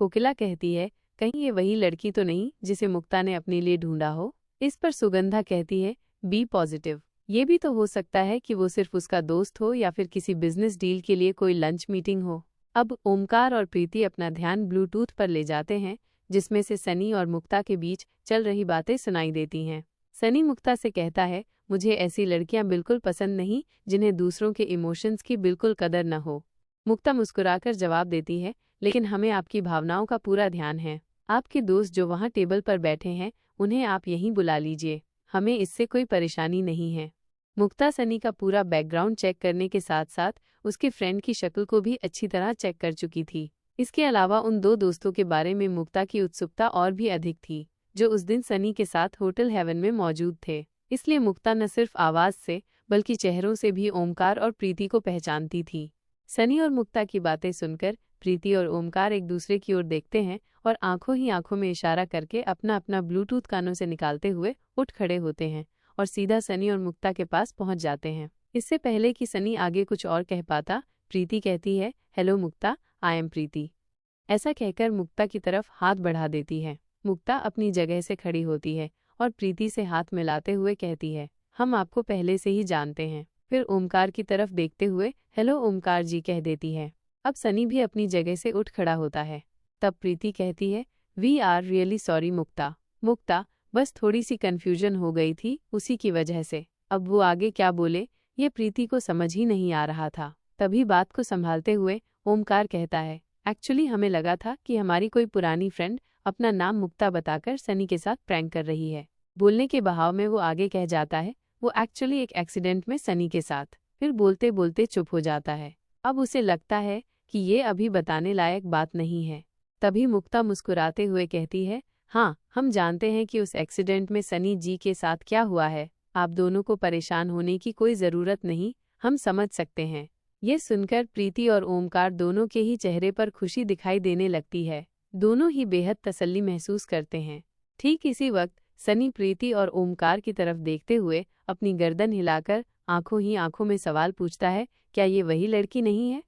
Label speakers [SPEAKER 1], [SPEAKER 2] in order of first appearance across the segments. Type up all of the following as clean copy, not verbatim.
[SPEAKER 1] कोकिला कहती है, कहीं ये वही लड़की तो नहीं जिसे मुक्ता ने अपने लिए ढूंढा हो। इस पर सुगंधा कहती है, बी पॉजिटिव, ये भी तो हो सकता है कि वो सिर्फ उसका दोस्त हो या फिर किसी बिजनेस डील के लिए कोई लंच मीटिंग हो। अब ओमकार और प्रीति अपना ध्यान ब्लूटूथ पर ले जाते हैं, जिसमें से सनी और मुक्ता के बीच चल रही बातें सुनाई देती हैं। सनी मुक्ता से कहता है, मुझे ऐसी लड़कियां बिल्कुल पसंद नहीं जिन्हें दूसरों के इमोशंस की बिल्कुल कदर न हो। मुक्ता मुस्कुराकर जवाब देती है, लेकिन हमें आपकी भावनाओं का पूरा ध्यान है। आपके दोस्त जो वहाँ टेबल पर बैठे हैं उन्हें आप यहीं बुला लीजिए, हमें इससे कोई परेशानी नहीं है। मुक्ता सनी का पूरा बैकग्राउंड चेक करने के साथ साथ उसके फ्रेंड की शक्ल को भी अच्छी तरह चेक कर चुकी थी। इसके अलावा उन दो दोस्तों के बारे में मुक्ता की उत्सुकता और भी अधिक थी, जो उस दिन सनी के साथ होटल हेवन में मौजूद थे। इसलिए मुक्ता न सिर्फ आवाज से बल्कि चेहरों से भी ओमकार और प्रीति को पहचानती थी। सनी और मुक्ता की बातें सुनकर प्रीति और ओमकार एक दूसरे की ओर देखते हैं और आंखों ही आंखों में इशारा करके अपना अपना ब्लूटूथ कानों से निकालते हुए उठ खड़े होते हैं और सीधा सनी और मुक्ता के पास पहुंच जाते हैं। इससे पहले कि सनी आगे कुछ और कह पाता, प्रीति कहती है, हेलो मुक्ता, आई एम प्रीति। ऐसा कहकर मुक्ता की तरफ हाथ बढ़ा देती है। मुक्ता अपनी जगह से खड़ी होती है और प्रीति से हाथ मिलाते हुए कहती है, हम आपको पहले से ही जानते हैं। फिर ओमकार की तरफ देखते हुए हेलो ओमकार जी कह देती है। अब सनी भी अपनी जगह से उठ खड़ा होता है। तब प्रीति कहती है, वी आर रियली सॉरी मुक्ता। मुक्ता, बस थोड़ी सी कन्फ्यूजन हो गई थी, उसी की वजह से। अब वो आगे क्या बोले ये प्रीति को समझ ही नहीं आ रहा था। तभी बात को संभालते हुए ओमकार कहता है, एक्चुअली हमें लगा था कि हमारी कोई पुरानी फ्रेंड अपना नाम मुक्ता बताकर सनी के साथ प्रैंक कर रही है। बोलने के बहाव में वो आगे कह जाता है, वो एक्चुअली एक एक्सीडेंट में सनी के साथ। फिर बोलते बोलते चुप हो जाता है। अब उसे लगता है कि ये अभी बताने लायक बात नहीं है। तभी मुक्ता मुस्कुराते हुए कहती है, हाँ, हम जानते हैं कि उस एक्सीडेंट में सनी जी के साथ क्या हुआ है। आप दोनों को परेशान होने की कोई ज़रूरत नहीं, हम समझ सकते हैं। ये सुनकर प्रीति और ओमकार दोनों के ही चेहरे पर खुशी दिखाई देने लगती है। दोनों ही बेहद तसल्ली महसूस करते हैं। ठीक इसी वक्त सनी प्रीति और ओमकार की तरफ देखते हुए अपनी गर्दन हिलाकर आंखों ही आंखों में सवाल पूछता है, क्या ये वही लड़की नहीं है?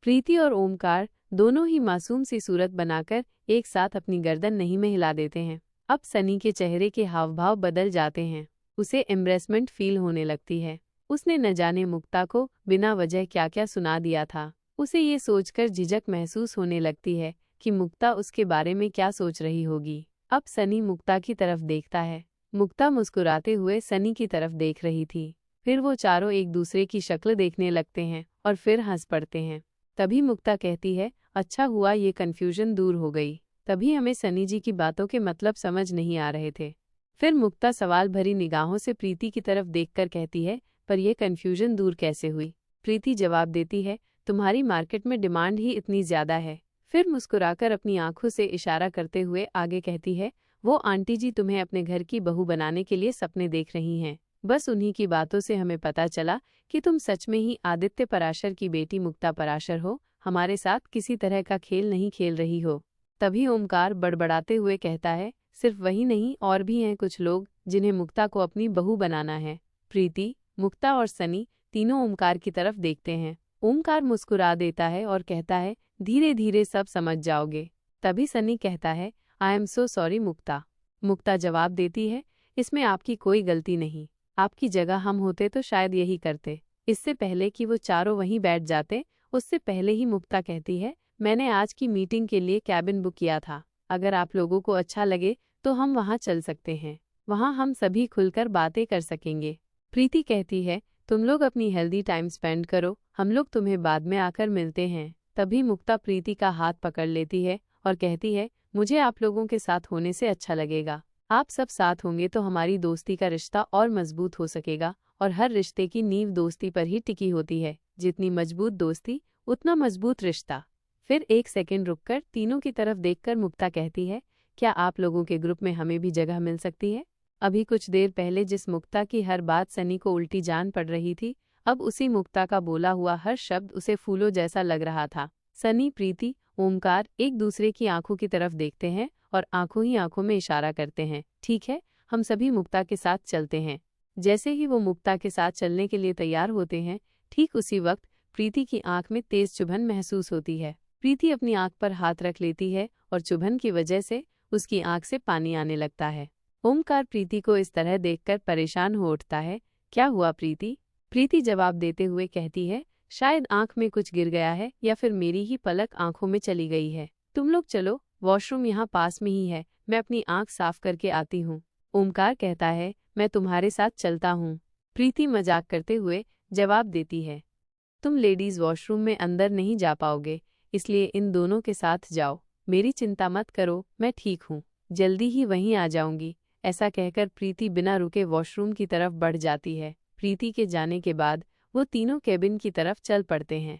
[SPEAKER 1] प्रीति और ओमकार दोनों ही मासूम सी सूरत बनाकर एक साथ अपनी गर्दन नहीं में हिला देते हैं। अब सनी के चेहरे के हाव भाव बदल जाते हैं। उसे एम्ब्रेसमेंट फील होने लगती है। उसने न जाने मुक्ता को बिना वजह क्या क्या सुना दिया था। उसे ये सोचकर झिझक महसूस होने लगती है कि मुक्ता उसके बारे में क्या सोच रही होगी। अब सनी मुक्ता की तरफ देखता है। मुक्ता मुस्कुराते हुए सनी की तरफ देख रही थी। फिर वो चारों एक दूसरे की शक्ल देखने लगते हैं और फिर हंस पड़ते हैं। तभी मुक्ता कहती है, अच्छा हुआ ये कन्फ्यूजन दूर हो गई। तभी हमें सनी जी की बातों के मतलब समझ नहीं आ रहे थे। फिर मुक्ता सवाल भरी निगाहों से प्रीति की तरफ देखकर कहती है, पर यह कन्फ्यूजन दूर कैसे हुई? प्रीति जवाब देती है, तुम्हारी मार्केट में डिमांड ही इतनी ज्यादा है। फिर मुस्कुराकर अपनी आंखों से इशारा करते हुए आगे कहती है, वो आंटी जी तुम्हें अपने घर की बहू बनाने के लिए सपने देख रही हैं। बस उन्हीं की बातों से हमें पता चला कि तुम सच में ही आदित्य पराशर की बेटी मुक्ता पराशर हो, हमारे साथ किसी तरह का खेल नहीं खेल रही हो। तभी ओमकार बड़बड़ाते हुए कहता है, सिर्फ वही नहीं और भी हैं कुछ लोग जिन्हें मुक्ता को अपनी बहू बनाना है। प्रीति, मुक्ता और सनी तीनों ओमकार की तरफ देखते हैं। ओमकार मुस्कुरा देता है और कहता है, धीरे धीरे सब समझ जाओगे। तभी सनी कहता है, आई एम सो सॉरी मुक्ता। मुक्ता जवाब देती है, इसमें आपकी कोई गलती नहीं, आपकी जगह हम होते तो शायद यही करते। इससे पहले कि वो चारों वहीं बैठ जाते, उससे पहले ही मुक्ता कहती है, मैंने आज की मीटिंग के लिए कैबिन बुक किया था। अगर आप लोगों को अच्छा लगे तो हम वहाँ चल सकते हैं। वहाँ हम सभी खुलकर बातें कर सकेंगे। प्रीति कहती है, तुम लोग अपनी हेल्दी टाइम स्पेंड करो, हम लोग तुम्हें बाद में आकर मिलते हैं। तभी मुक्ता प्रीति का हाथ पकड़ लेती है और कहती है, मुझे आप लोगों के साथ होने से अच्छा लगेगा। आप सब साथ होंगे तो हमारी दोस्ती का रिश्ता और मजबूत हो सकेगा और हर रिश्ते की नींव दोस्ती पर ही टिकी होती है। जितनी मजबूत दोस्ती उतना मजबूत रिश्ता। फिर एक सेकंड रुककर तीनों की तरफ देखकर मुक्ता कहती है, क्या आप लोगों के ग्रुप में हमें भी जगह मिल सकती है? अभी कुछ देर पहले जिस मुक्ता की हर बात सनी को उल्टी जान पड़ रही थी, अब उसी मुक्ता का बोला हुआ हर शब्द उसे फूलों जैसा लग रहा था। सनी, प्रीति, ओमकार एक दूसरे की आंखों की तरफ देखते हैं और आंखों ही आंखों में इशारा करते हैं, ठीक है, हम सभी मुक्ता के साथ चलते हैं। जैसे ही वो मुक्ता के साथ चलने के लिए तैयार होते हैं, ठीक उसी वक्त प्रीति की आंख में तेज चुभन महसूस होती है। प्रीति अपनी आंख पर हाथ रख लेती है और चुभन की वजह से उसकी आंख से पानी आने लगता है। ओमकार प्रीति को इस तरह देखकर परेशान हो उठता है। क्या हुआ प्रीति? प्रीति जवाब देते हुए कहती है, शायद आंख में कुछ गिर गया है या फिर मेरी ही पलक आंखों में चली गई है। तुम लोग चलो, वॉशरूम यहाँ पास में ही है, मैं अपनी आंख साफ करके आती हूँ। ओमकार कहता है, मैं तुम्हारे साथ चलता हूँ। प्रीति मजाक करते हुए जवाब देती है, तुम लेडीज वॉशरूम में अंदर नहीं जा पाओगे, इसलिए इन दोनों के साथ जाओ। मेरी चिंता मत करो, मैं ठीक हूँ, जल्दी ही वहीं आ जाऊंगी। ऐसा कहकर प्रीति बिना रुके वॉशरूम की तरफ बढ़ जाती है। प्रीति के जाने के बाद वो तीनों केबिन की तरफ चल पड़ते हैं।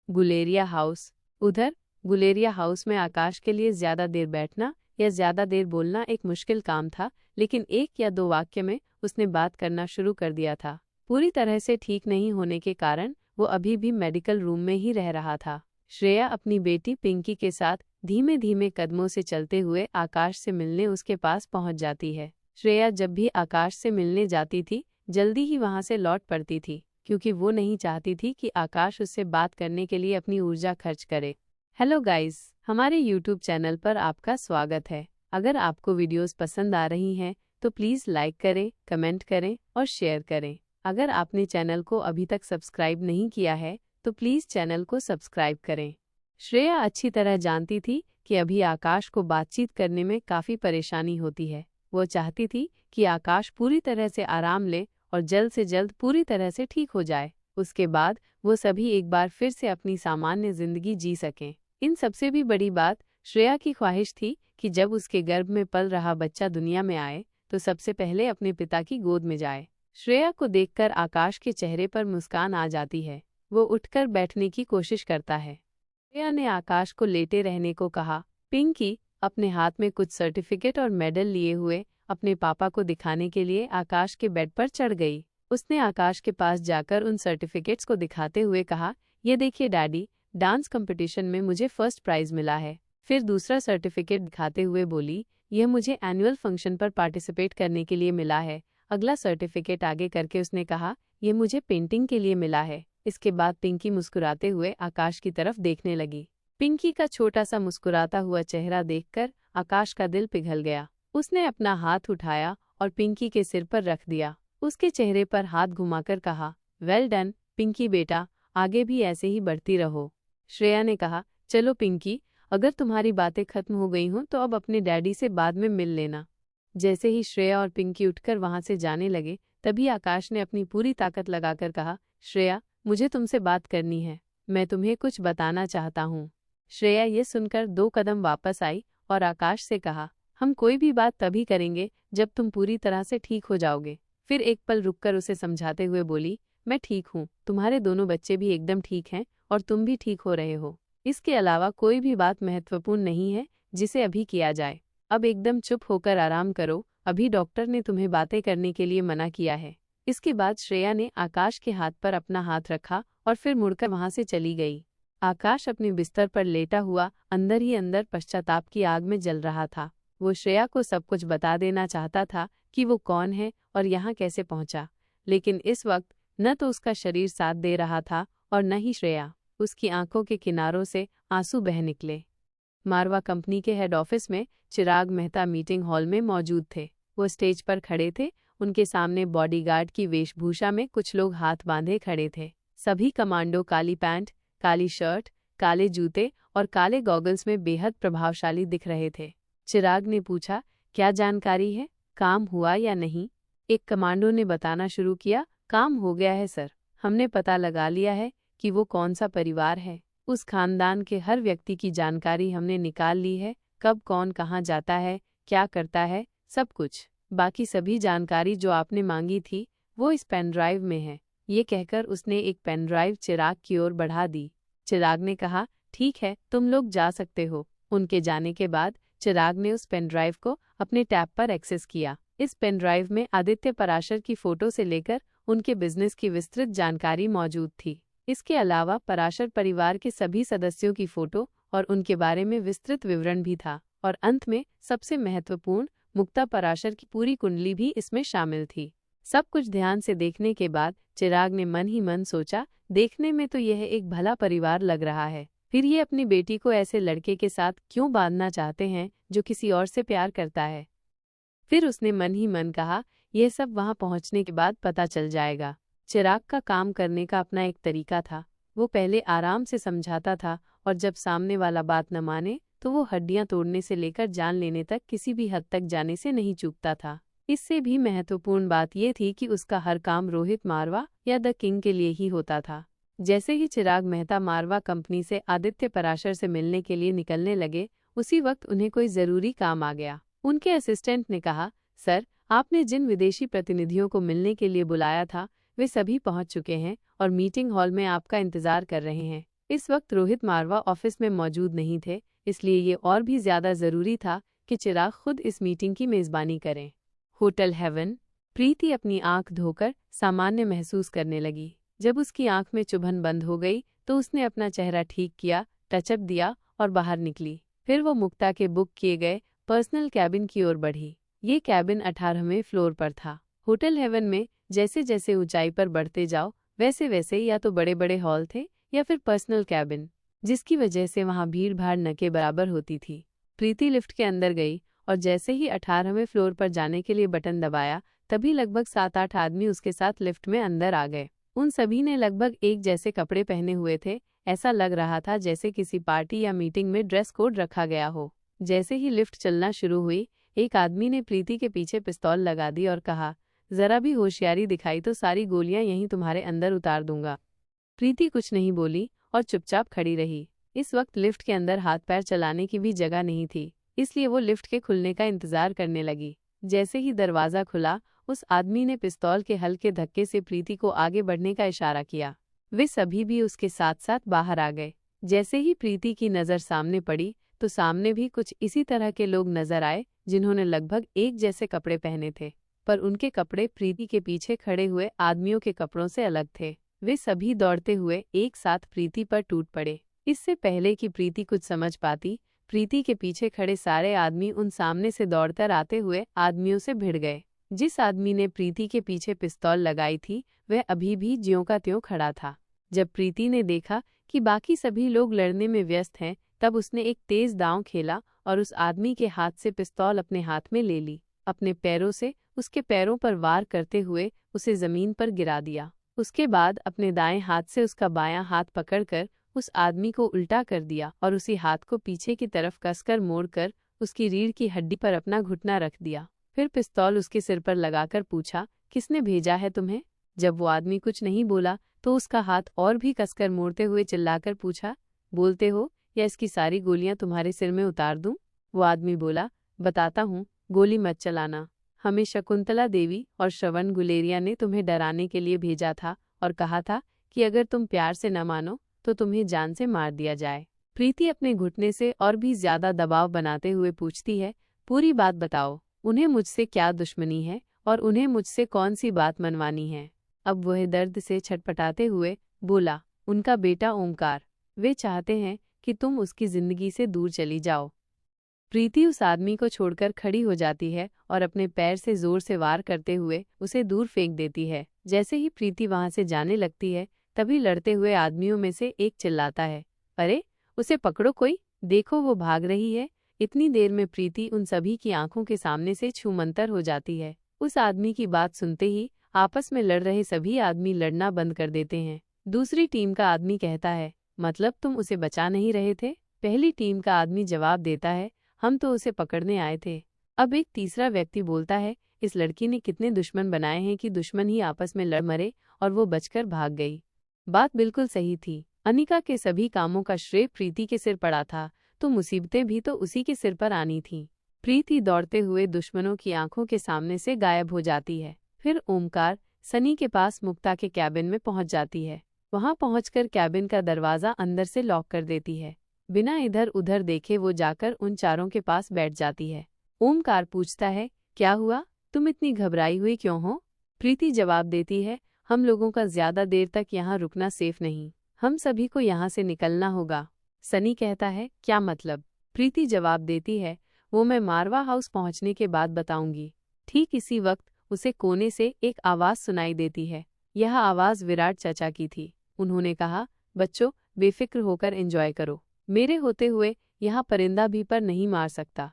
[SPEAKER 1] गुलेरिया हाउस। उधर गुलेरिया हाउस में आकाश के लिए ज्यादा देर बैठना या ज्यादा देर बोलना एक मुश्किल काम था, लेकिन 1 या 2 वाक्य में उसने बात करना शुरू कर दिया था। पूरी तरह से ठीक नहीं होने के कारण वो अभी भी मेडिकल रूम में ही रह रहा था। श्रेया अपनी बेटी पिंकी के साथ धीमे धीमे कदमों से चलते हुए आकाश से मिलने उसके पास पहुंच जाती है। श्रेया जब भी आकाश से मिलने जाती थी, जल्दी ही वहां से लौट पड़ती थी, क्योंकि वो नहीं चाहती थी कि आकाश उससे बात करने के लिए अपनी ऊर्जा खर्च करे। हेलो गाइस, हमारे यूट्यूब चैनल पर आपका स्वागत है। अगर आपको वीडियोस पसंद आ रही हैं तो प्लीज़ लाइक करें, कमेंट करें और शेयर करें। अगर आपने चैनल को अभी तक सब्सक्राइब नहीं किया है तो प्लीज़ चैनल को सब्सक्राइब करें। श्रेया अच्छी तरह जानती थी कि अभी आकाश को बातचीत करने में काफ़ी परेशानी होती है। वो चाहती थी कि आकाश पूरी तरह से आराम ले और जल्द से जल्द पूरी तरह से ठीक हो जाए। उसके बाद वो सभी एक बार फिर से अपनी सामान्य जिंदगी जी सकें। इन सबसे भी बड़ी बात श्रेया की ख्वाहिश थी कि जब उसके गर्भ में पल रहा बच्चा दुनिया में आए तो सबसे पहले अपने पिता की गोद में जाए। श्रेया को देखकर आकाश के चेहरे पर मुस्कान आ जाती है। वो उठकर बैठने की कोशिश करता है। श्रेया ने आकाश को लेटे रहने को कहा। पिंकी अपने हाथ में कुछ सर्टिफिकेट और मेडल लिए हुए अपने पापा को दिखाने के लिए आकाश के बेड पर चढ़ गई। उसने आकाश के पास जाकर उन सर्टिफिकेट्स को दिखाते हुए कहा, ये देखिए डैडी, डांस कंपटीशन में मुझे फर्स्ट प्राइज मिला है। फिर दूसरा सर्टिफिकेट दिखाते हुए बोली, यह मुझे एनुअल फंक्शन पर पार्टिसिपेट करने के लिए मिला है। अगला सर्टिफिकेट आगे करके उसने कहा, यह मुझे पेंटिंग के लिए मिला है। इसके बाद पिंकी मुस्कुराते हुए आकाश की तरफ देखने लगी। पिंकी का छोटा सा मुस्कुराता हुआ चेहरा देखकर आकाश का दिल पिघल गया। उसने अपना हाथ उठाया और पिंकी के सिर पर रख दिया। उसके चेहरे पर हाथ घुमाकर कहा, वेल डन पिंकी बेटा, आगे भी ऐसे ही बढ़ती रहो। श्रेया ने कहा, चलो पिंकी, अगर तुम्हारी बातें खत्म हो गई हों तो अब अपने डैडी से बाद में मिल लेना। जैसे ही श्रेया और पिंकी उठकर वहां से जाने लगे, तभी आकाश ने अपनी पूरी ताकत लगाकर कहा, श्रेया, मुझे तुमसे बात करनी है, मैं तुम्हें कुछ बताना चाहता हूँ। श्रेया ये सुनकर 2 कदम वापस आई और आकाश से कहा, हम कोई भी बात तभी करेंगे जब तुम पूरी तरह से ठीक हो जाओगे। फिर एक पल रुककर उसे समझाते हुए बोली, मैं ठीक हूँ, तुम्हारे दोनों बच्चे भी एकदम ठीक हैं और तुम भी ठीक हो रहे हो। इसके अलावा कोई भी बात महत्वपूर्ण नहीं है जिसे अभी किया जाए। अब एकदम चुप होकर आराम करो, अभी डॉक्टर ने तुम्हें बातें करने के लिए मना किया है। इसके बाद श्रेया ने आकाश के हाथ पर अपना हाथ रखा और फिर मुड़कर वहां से चली गई। आकाश अपने बिस्तर पर लेटा हुआ अंदर ही अंदर पश्चाताप की आग में जल रहा था। वो श्रेया को सब कुछ बता देना चाहता था कि वो कौन है और यहाँ कैसे पहुंचा, लेकिन इस वक्त न तो उसका शरीर साथ दे रहा था और न ही श्रेया। उसकी आंखों के किनारों से आंसू बह निकले। मारवा कंपनी के हेड ऑफिस में चिराग मेहता मीटिंग हॉल में मौजूद थे। वो स्टेज पर खड़े थे। उनके सामने बॉडीगार्ड की वेशभूषा में कुछ लोग हाथ बांधे खड़े थे। सभी कमांडो काली पैंट, काली शर्ट, काले जूते और काले गॉगल्स में बेहद प्रभावशाली दिख रहे थे। चिराग ने पूछा, क्या जानकारी है, काम हुआ या नहीं? एक कमांडो ने बताना शुरू किया, काम हो गया है सर, हमने पता लगा लिया है कि वो कौन सा परिवार है। उस खानदान के हर व्यक्ति की जानकारी हमने निकाल ली है, कब कौन कहाँ जाता है, क्या करता है, सब कुछ। बाकी सभी जानकारी जो आपने मांगी थी वो इस पेन ड्राइव में है। ये कहकर उसने एक पेन ड्राइव चिराग की ओर बढ़ा दी। चिराग ने कहा, ठीक है, तुम लोग जा सकते हो। उनके जाने के बाद चिराग ने उस पेन ड्राइव को अपने टैब पर एक्सेस किया। इस पेन ड्राइव में आदित्य पराशर की फोटो से लेकर उनके बिजनेस की विस्तृत जानकारी मौजूद थी। इसके अलावा पराशर परिवार के सभी सदस्यों की फोटो और उनके बारे में विस्तृत विवरण भी था। और अंत में सबसे महत्वपूर्ण, मुक्ता पराशर की पूरी कुंडली भी इसमें शामिल थी। सब कुछ ध्यान से देखने के बाद चिराग ने मन ही मन सोचा, देखने में तो यह एक भला परिवार लग रहा है, फिर ये अपनी बेटी को ऐसे लड़के के साथ क्यों बांधना चाहते हैं जो किसी और से प्यार करता है। फिर उसने मन ही मन कहा, यह सब वहां पहुंचने के बाद पता चल जाएगा। चिराग का काम करने का अपना एक तरीका था। वो पहले आराम से समझाता था और जब सामने वाला बात न माने तो वो हड्डियां तोड़ने से लेकर जान लेने तक किसी भी हद तक जाने से नहीं चूकता था। इससे भी महत्वपूर्ण बात यह थी कि उसका हर काम रोहित मारवा या द किंग के लिए ही होता था। जैसे ही चिराग मेहता मारवा कंपनी से आदित्य पराशर से मिलने के लिए निकलने लगे, उसी वक्त उन्हें कोई जरूरी काम आ गया। उनके असिस्टेंट ने कहा, सर, आपने जिन विदेशी प्रतिनिधियों को मिलने के लिए बुलाया था वे सभी पहुंच चुके हैं और मीटिंग हॉल में आपका इंतजार कर रहे हैं। इस वक्त रोहित मारवा ऑफिस में मौजूद नहीं थे, इसलिए ये और भी ज्यादा जरूरी था कि चिराग खुद इस मीटिंग की मेजबानी करें। Hotel haven. प्रीति अपनी आंख धोकर सामान्य महसूस करने लगी। जब उसकी आंख में चुभन बंद हो गई तो उसने अपना चेहरा ठीक किया, टचअप दिया और बाहर निकली। फिर वो मुक्ता के बुक किए गए पर्सनल कैबिन की ओर बढ़ी। ये कैबिन 18वें फ्लोर पर था। होटल हेवन में जैसे जैसे ऊंचाई पर बढ़ते जाओ वैसे वैसे या तो बड़े बड़े हॉल थे या फिर पर्सनल कैबिन, जिसकी वजह से वहां भीड़ भाड़ न के बराबर होती थी। प्रीति लिफ्ट के अंदर गई और जैसे ही 18वें फ्लोर पर जाने के लिए बटन दबाया तभी लगभग 7-8 आदमी उसके साथ लिफ्ट में अंदर आ गए। उन सभी ने लगभग एक जैसे कपड़े पहने हुए थे। ऐसा लग रहा था जैसे किसी पार्टी या मीटिंग में ड्रेस कोड रखा गया हो। जैसे ही लिफ्ट चलना शुरू हुई, एक आदमी ने प्रीति के पीछे पिस्तौल लगा दी और कहा, जरा भी होशियारी दिखाई तो सारी गोलियां यहीं तुम्हारे अंदर उतार दूंगा। प्रीति कुछ नहीं बोली और चुपचाप खड़ी रही। इस वक्त लिफ्ट के अंदर हाथ पैर चलाने की भी जगह नहीं थी, इसलिए वो लिफ्ट के खुलने का इंतजार करने लगी। जैसे ही दरवाजा खुला, उस आदमी ने पिस्तौल के हल्के धक्के से प्रीति को आगे बढ़ने का इशारा किया। वे सभी भी उसके साथ साथ बाहर आ गए। जैसे ही प्रीति की नज़र सामने पड़ी तो सामने भी कुछ इसी तरह के लोग नजर आए जिन्होंने लगभग एक जैसे कपड़े पहने थे, पर उनके कपड़े प्रीति के पीछे खड़े हुए आदमियों के कपड़ों से अलग थे। वे सभी दौड़ते हुए एक साथ प्रीति पर टूट पड़े। इससे पहले कि प्रीति कुछ समझ पाती, प्रीति के पीछे खड़े सारे आदमी उन सामने से दौड़कर आते हुए आदमियों से भिड़ गए। जिस आदमी ने प्रीति के पीछे पिस्तौल लगाई थी वह अभी भी ज्यों का त्यों खड़ा था। जब प्रीति ने देखा कि बाकी सभी लोग लड़ने में व्यस्त हैं, तब उसने एक तेज दांव खेला और उस आदमी के हाथ से पिस्तौल अपने हाथ में ले ली। अपने पैरों से उसके पैरों पर वार करते हुए उसे जमीन पर गिरा दिया। उसके बाद अपने दाएं हाथ से उसका बायां हाथ पकड़कर उस आदमी को उल्टा कर दिया और उसी हाथ को पीछे की तरफ कसकर मोड़कर उसकी रीढ़ की हड्डी पर अपना घुटना रख दिया। फिर पिस्तौल उसके सिर पर लगाकर पूछा, किसने भेजा है तुम्हें? जब वो आदमी कुछ नहीं बोला तो उसका हाथ और भी कसकर मोड़ते हुए चिल्लाकर पूछा, बोलते हो या इसकी सारी गोलियां तुम्हारे सिर में उतार दूं? वो आदमी बोला, बताता हूँ, गोली मत चलाना। हमें शकुंतला देवी और श्रवण गुलेरिया ने तुम्हें डराने के लिए भेजा था और कहा था कि अगर तुम प्यार से न मानो तो तुम्हें जान से मार दिया जाए। प्रीति अपने घुटने से और भी ज्यादा दबाव बनाते हुए पूछती है, पूरी बात बताओ, उन्हें मुझसे क्या दुश्मनी है और उन्हें मुझसे कौन सी बात मनवानी है? अब वह दर्द से छटपटाते हुए बोला, उनका बेटा ओमकार, वे चाहते हैं कि तुम उसकी जिंदगी से दूर चली जाओ। प्रीति उस आदमी को छोड़कर खड़ी हो जाती है और अपने पैर से जोर से वार करते हुए उसे दूर फेंक देती है। जैसे ही प्रीति वहां से जाने लगती है तभी लड़ते हुए आदमियों में से एक चिल्लाता है, अरे उसे पकड़ो कोई, देखो वो भाग रही है। इतनी देर में प्रीति उन सभी की आंखों के सामने से छूमंतर हो जाती है। उस आदमी की बात सुनते ही आपस में लड़ रहे सभी आदमी लड़ना बंद कर देते हैं। दूसरी टीम का आदमी कहता है, मतलब तुम उसे बचा नहीं रहे थे? पहली टीम का आदमी जवाब देता है, हम तो उसे पकड़ने आए थे। अब एक तीसरा व्यक्ति बोलता है, इस लड़की ने कितने दुश्मन बनाए हैं कि दुश्मन ही आपस में लड़ मरे और वो बचकर भाग गई। बात बिल्कुल सही थी। अनिका के सभी कामों का श्रेय प्रीति के सिर पड़ा था, तो मुसीबतें भी तो उसी के सिर पर आनी थीं। प्रीति दौड़ते हुए दुश्मनों की आंखों के सामने से गायब हो जाती है। फिर ओमकार सनी के पास मुक्ता के कैबिन में पहुंच जाती है। वहां पहुंचकर कैबिन का दरवाजा अंदर से लॉक कर देती है। बिना इधर उधर देखे वो जाकर उन चारों के पास बैठ जाती है। ओमकार पूछता है, क्या हुआ, तुम इतनी घबराई हुई क्यों हो? प्रीति जवाब देती है, हम लोगों का ज्यादा देर तक यहाँ रुकना सेफ नहीं, हम सभी को यहाँ से निकलना होगा। सनी कहता है, क्या मतलब? प्रीति जवाब देती है, वो मैं मारवा हाउस पहुँचने के बाद बताऊंगी। ठीक इसी वक्त उसे कोने से एक आवाज सुनाई देती है। यह आवाज विराट चाचा की थी। उन्होंने कहा, बच्चों बेफिक्र होकर एंजॉय करो। मेरे होते हुए यहाँ परिंदा भी पर नहीं मार सकता।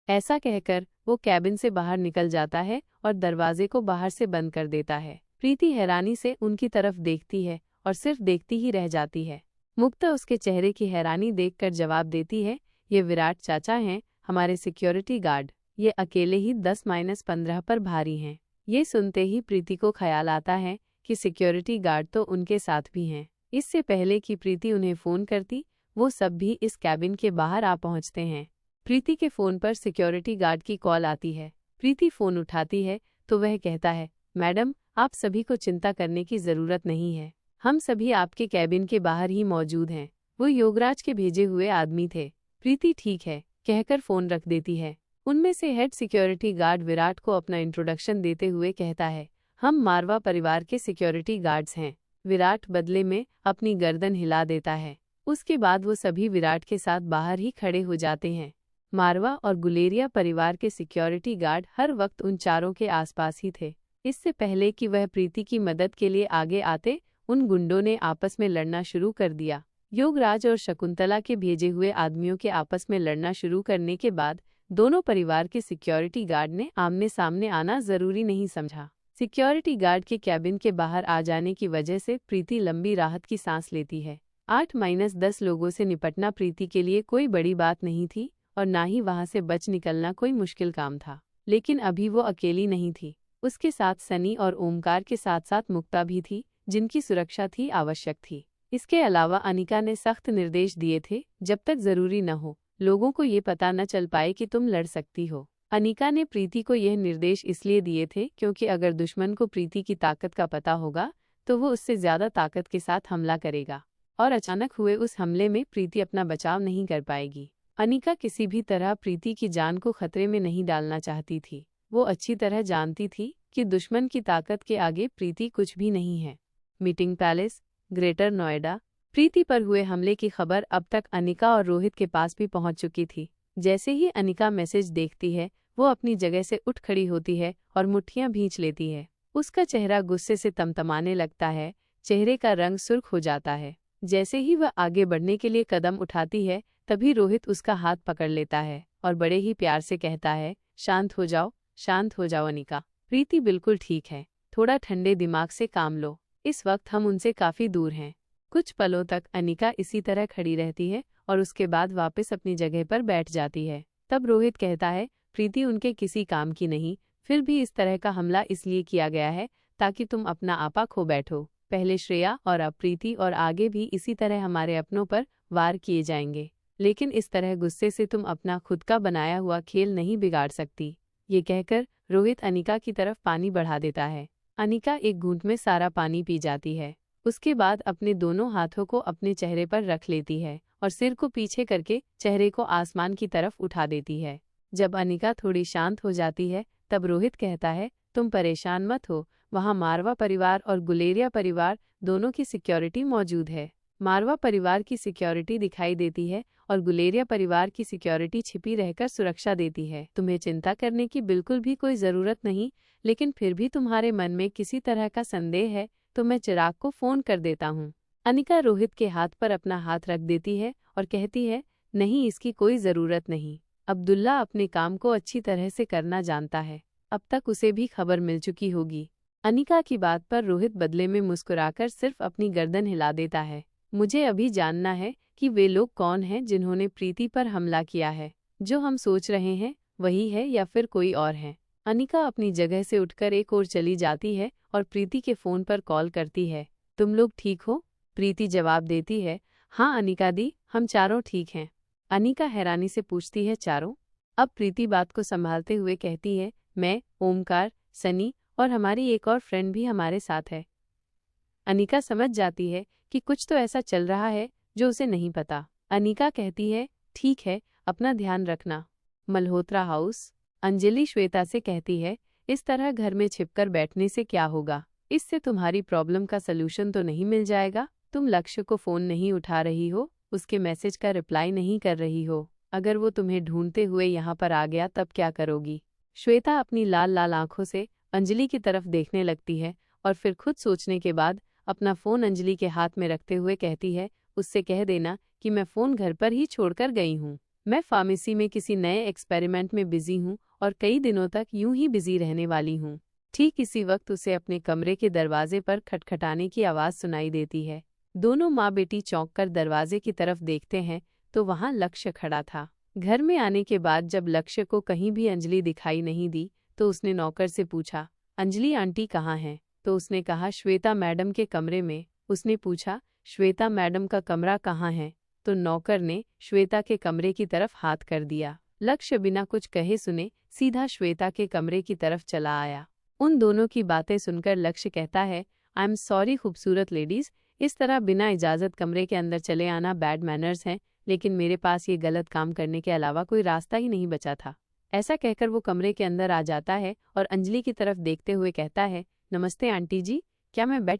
[SPEAKER 1] ऐसा कहकर वो कैबिन से बाहर निकल जाता है और दरवाजे को बाहर से बंद कर देता है। प्रीति हैरानी से उनकी तरफ देखती है और सिर्फ देखती ही रह जाती है। मुक्ता उसके चेहरे की हैरानी देखकर जवाब देती है, ये विराट चाचा हैं, हमारे सिक्योरिटी गार्ड। ये अकेले ही 10-15 पर भारी हैं। ये सुनते ही प्रीति को ख्याल आता है कि सिक्योरिटी गार्ड तो उनके साथ भी हैं। इससे पहले कि प्रीति उन्हें फ़ोन करती, वो सब भी इस कैबिन के बाहर आ पहुंचते हैं। प्रीति के फ़ोन पर सिक्योरिटी गार्ड की कॉल आती है। प्रीति फ़ोन उठाती है तो वह कहता है, मैडम, आप सभी को चिंता करने की ज़रूरत नहीं है। हम सभी आपके कैबिन के बाहर ही मौजूद हैं। वो योगराज के भेजे हुए आदमी थे। प्रीति ठीक है कहकर फ़ोन रख देती है। उनमें से हेड सिक्योरिटी गार्ड विराट को अपना इंट्रोडक्शन देते हुए कहता है, हम मारवा परिवार के सिक्योरिटी गार्ड्स हैं। विराट बदले में अपनी गर्दन हिला देता है। उसके बाद वो सभी विराट के साथ बाहर ही खड़े हो जाते हैं। मारवा और गुलेरिया परिवार के सिक्योरिटी गार्ड हर वक्त उन चारों के आसपास ही थे। इससे पहले कि वह प्रीति की मदद के लिए आगे आते, उन गुंडों ने आपस में लड़ना शुरू कर दिया। योगराज और शकुंतला के भेजे हुए आदमियों के आपस में लड़ना शुरू करने के बाद दोनों परिवार के सिक्योरिटी गार्ड ने आमने सामने आना जरूरी नहीं समझा। सिक्योरिटी गार्ड के कैबिन के बाहर आ जाने की वजह से प्रीति लंबी राहत की सांस लेती है। 8-10 लोगों से निपटना प्रीति के लिए कोई बड़ी बात नहीं थी और ना ही वहां से बच निकलना कोई मुश्किल काम था। लेकिन अभी वो अकेली नहीं थी। उसके साथ सनी और ओमकार के साथ साथ मुक्ता भी थी, जिनकी सुरक्षा थी आवश्यक थी। इसके अलावा अनिका ने सख्त निर्देश दिए थे, जब तक जरूरी न हो, लोगों को ये पता न चल पाए कि तुम लड़ सकती हो। अनिका ने प्रीति को यह निर्देश इसलिए दिए थे क्योंकि अगर दुश्मन को प्रीति की ताकत का पता होगा तो वो उससे ज्यादा ताकत के साथ हमला करेगा और अचानक हुए उस हमले में प्रीति अपना बचाव नहीं कर पाएगी। अनिका किसी भी तरह प्रीति की जान को खतरे में नहीं डालना चाहती थी। वो अच्छी तरह जानती थी कि दुश्मन की ताकत के आगे प्रीति कुछ भी नहीं है। Meeting palace, greater Noida. Preeti पर हुए हमले की खबर अब तक अनिका और रोहित के पास भी पहुंच चुकी थी। जैसे ही अनिका मैसेज देखती है, वो अपनी जगह से उठ खड़ी होती है और मुट्ठियां भींच लेती है। उसका चेहरा गुस्से से तमतमाने लगता है, चेहरे का रंग सुर्ख हो जाता है। जैसे ही वह आगे बढ़ने के लिए कदम उठाती है, तभी रोहित उसका हाथ पकड़ लेता है और बड़े ही प्यार से कहता है, शांत हो जाओ अनिका। प्रीति बिल्कुल ठीक है, थोड़ा ठंडे दिमाग से काम लो। इस वक्त हम उनसे काफी दूर हैं। कुछ पलों तक अनिका इसी तरह खड़ी रहती है और उसके बाद वापस अपनी जगह पर बैठ जाती है। तब रोहित कहता है, प्रीति उनके किसी काम की नहीं, फिर भी इस तरह का हमला इसलिए किया गया है ताकि तुम अपना आपा खो बैठो। पहले श्रेया और अब प्रीति और आगे भी इसी तरह हमारे अपनों पर वार किए जाएंगे, लेकिन इस तरह गुस्से से तुम अपना खुद का बनाया हुआ खेल नहीं बिगाड़ सकती। ये कहकर रोहित अनिका की तरफ पानी बढ़ा देता है। अनिका एक घूंट में सारा पानी पी जाती है। उसके बाद अपने दोनों हाथों को अपने चेहरे पर रख लेती है और सिर को पीछे करके चेहरे को आसमान की तरफ उठा देती है। जब अनिका थोड़ी शांत हो जाती है, तब रोहित कहता है, तुम परेशान मत हो, वहाँ मारवा परिवार और गुलेरिया परिवार दोनों की सिक्योरिटी मौजूद है। मारवा परिवार की सिक्योरिटी दिखाई देती है और गुलेरिया परिवार की सिक्योरिटी छिपी रहकर सुरक्षा देती है। तुम्हें चिंता करने की बिल्कुल भी कोई ज़रूरत नहीं, लेकिन फिर भी तुम्हारे मन में किसी तरह का संदेह है तो मैं चिराग को फ़ोन कर देता हूँ। अनिका रोहित के हाथ पर अपना हाथ रख देती है और कहती है, नहीं, इसकी कोई ज़रूरत नहीं। अब्दुल्ला अपने काम को अच्छी तरह से करना जानता है, अब तक उसे भी खबर मिल चुकी होगी। अनिका की बात पर रोहित बदले में मुस्कुराकर सिर्फ अपनी गर्दन हिला देता है। मुझे अभी जानना है कि वे लोग कौन हैं जिन्होंने प्रीति पर हमला किया है। जो हम सोच रहे हैं वही है या फिर कोई और है। अनिका अपनी जगह से उठकर एक ओर चली जाती है और प्रीति के फ़ोन पर कॉल करती है। तुम लोग ठीक हो? प्रीति जवाब देती है, हाँ अनिका दी, हम चारों ठीक हैं। अनिका हैरानी से पूछती है, चारों? अब प्रीति बात को संभालते हुए कहती है, मैं, ओमकार, सनी और हमारी एक और फ्रेंड भी हमारे साथ है। अनिका समझ जाती है कि कुछ तो ऐसा चल रहा है जो उसे नहीं पता। अनिका कहती है, ठीक है, अपना ध्यान रखना। मल्होत्रा हाउस। अंजलि श्वेता से कहती है, इस तरह घर में छिपकर बैठने से क्या होगा? इससे तुम्हारी प्रॉब्लम का सलूशन तो नहीं मिल जाएगा। तुम लक्ष्य को फ़ोन नहीं उठा रही हो, उसके मैसेज का रिप्लाई नहीं कर रही हो। अगर वो तुम्हें ढूंढते हुए यहाँ पर आ गया तब क्या करोगी? श्वेता अपनी लाल लाल आंखों से अंजलि की तरफ देखने लगती है और फिर खुद सोचने के बाद अपना फ़ोन अंजलि के हाथ में रखते हुए कहती है, उससे कह देना कि मैं फ़ोन घर पर ही छोड़कर गई हूँ। मैं फार्मेसी में किसी नए एक्सपेरिमेंट में बिजी हूँ और कई दिनों तक यूं ही बिजी रहने वाली हूँ। ठीक इसी वक्त उसे अपने कमरे के दरवाजे पर खटखटाने की आवाज़ सुनाई देती है। दोनों माँ बेटी चौंककर दरवाजे की तरफ देखते हैं तो वहाँ लक्ष्य खड़ा था। घर में आने के बाद जब लक्ष्य को कहीं भी अंजलि दिखाई नहीं दी तो उसने नौकर से पूछा, अंजलि आंटी कहाँ हैं? तो उसने कहा, श्वेता मैडम के कमरे में। उसने पूछा, श्वेता मैडम का कमरा कहाँ है? तो नौकर ने श्वेता के कमरे की तरफ हाथ कर दिया। लक्ष्य बिना कुछ कहे सुने सीधा श्वेता के कमरे की तरफ चला आया। उन दोनों की बातें सुनकर लक्ष्य कहता है, आई एम सॉरी खूबसूरत लेडीज, इस तरह बिना इजाज़त कमरे के अंदर चले आना बैड मैनर्स हैं, लेकिन मेरे पास ये गलत काम करने के अलावा कोई रास्ता ही नहीं बचा था। ऐसा कहकर वो कमरे के अंदर आ जाता है और अंजलि की तरफ देखते हुए कहता है, नमस्ते आंटी जी, क्या मैं बैठ